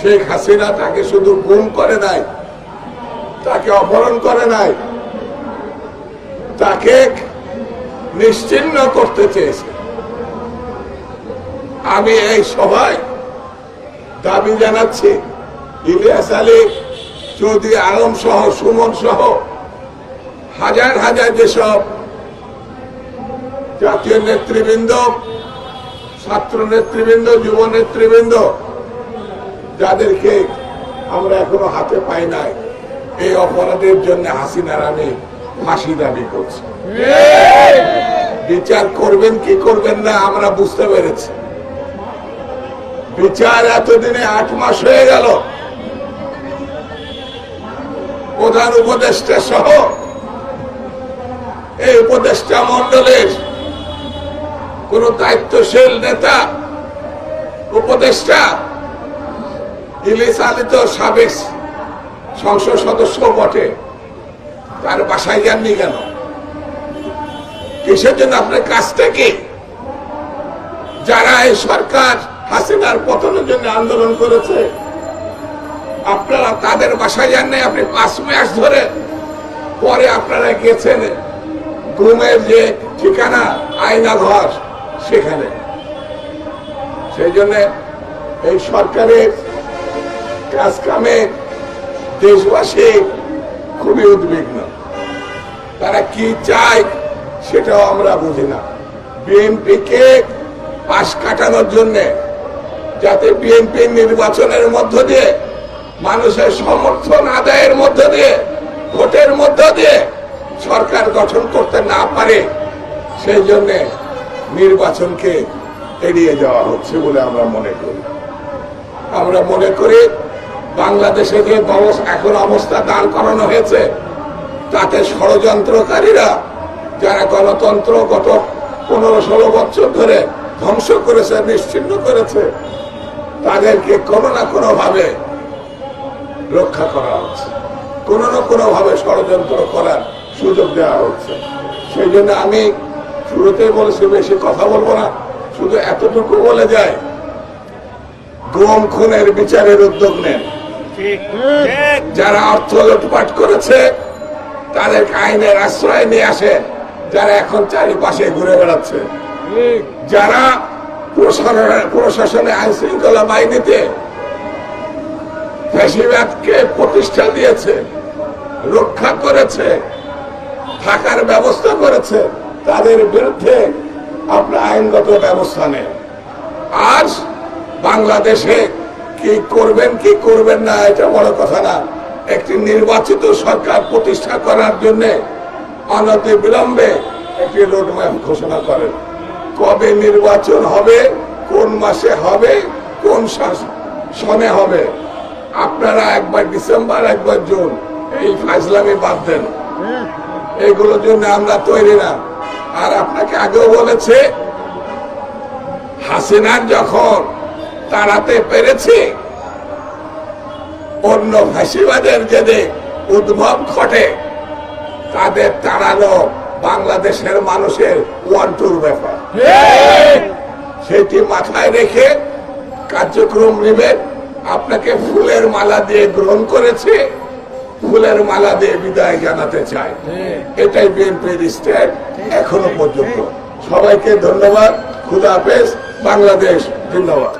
শেখ হাসিনা তাকে শুধু গুম করে নাই, তাকে অপহরণ করে নাই, তাকে নিশ্চিহ্ন করতে চেয়েছে। আমি এই সভায় দাবি জানাচ্ছি, ইলিয়াস আলী, চৌধুরী আলম সহ, সুমন সহ হাজার হাজার যেসব জাতীয় নেতৃবৃন্দ, ছাত্র নেতৃবৃন্দ, যুব নেতৃবৃন্দ, যাদেরকে আমরা এখনো হাতে পাই নাই, এই অপরাধের জন্য হাসিনার আমি ফাঁসি দাবি করছি। বিচার করবেন কি করবেন না আমরা বুঝতে পেরেছি। বিচার এতদিনে 8 মাস হয়ে গেল। প্রধান উপদেষ্টা সহ এই উপদেষ্টা মন্ডলের কোন দায়িত্বশীল নেতা, উপদেষ্টা, ইলিয়াস আলী তো সাবেক সংসদ সদস্য বটে, তার বাসায় যাননি কেন? কিসের জন্য? আপনার কাজটা কি? যারা এই সরকার হাসিনার পতনের জন্য আন্দোলন করেছে, আপনারা তাদের বাসায় যান নাই। আপনি 5 মাস ধরে পরে আপনারা গেছেন ঘুমের যে ঠিকানা আয়না ঘর, সেখানে। সেই জন্য এই সরকারের কাজ কামে দেশবাসী খুবই উদ্বিগ্ন। তারা কি চায় সেটাও আমরা বুঝি না। বিএনপিকে পাশ কাটানোর জন্য, যাতে বিএনপি নির্বাচনের মধ্য দিয়ে, মানুষের সমর্থন আদায়ের মধ্য দিয়ে, ভোটের মধ্য দিয়ে সরকার গঠন করতে না পারে, সেই জন্য নির্বাচনকে এড়িয়ে যাওয়া হচ্ছে বলে আমরা মনে করি। আমরা মনে করি বাংলাদেশে যে এখন অবস্থা দাঁড় করানো হয়েছে, তাতে ষড়যন্ত্রকারীরা যারা গণতন্ত্র গত 15-16 বছর ধরে ধ্বংস করেছে, নিশ্চিহ্ন করেছে, তাদেরকে কোনো না কোনো ভাবে রক্ষা করা হচ্ছে, কোনো না কোনো ভাবে ষড়যন্ত্র করার সুযোগ দেওয়া হচ্ছে। সেই জন্য আমি শুরুতেই বলেছি, বেশি কথা বলবো না, শুধু এতটুকু বলে যায়, গুম খুনের বিচারের উদ্যোগ নেন। যারা অর্থ লুটপাট করেছে তাদেরকে আইনের আশ্রয় নিয়ে আসে, যারা এখন চারিপাশে ঘুরে বেড়াচ্ছে, যারা প্রশাসনে আইন শৃঙ্খলা বাহিনীতে ফ্যাসিবাদকে প্রতিষ্ঠা দিয়েছে, রক্ষা করেছে, থাকার ব্যবস্থা করেছে, তাদের বিরুদ্ধে আপনার আইনগত ব্যবস্থা নেন। আজ বাংলাদেশে কি করবেন কি করবেন না এটা বড় কথা না, একটি নির্বাচিত সরকার প্রতিষ্ঠা করার জন্য অনতি বিলম্বে একটি রোডম্যাপ ঘোষণা করেন। কবে নির্বাচন হবে, কোন মাসে হবে, কোন সনে হবে, আপনারা একবার ডিসেম্বর, একবার জুন, এই ফাজলামি বাদ দেন। এইগুলোর জন্য আমরা তৈরি না। আর আপনাকে আগেও বলেছে, হাসিনার যখন তাড়াতে পেরেছে, অন্য ফাঁসিবাদের জেদে উদ্ভব ঘটে, তাদের তাড়ানো বাংলাদেশের মানুষের ওয়ান্টুর ব্যাপার। সেটি মাথায় রেখে কার্যক্রম নেবেন। আপনাকে ফুলের মালা দিয়ে গ্রহণ করেছে, ফুলের মালা দিয়ে বিদায় জানাতে চাই। এটাই বিএনপির স্ট্যান্ড এখনো পর্যন্ত। সবাইকে ধন্যবাদ। খুদা হাফেজ। বাংলাদেশ জিন্দাবাদ।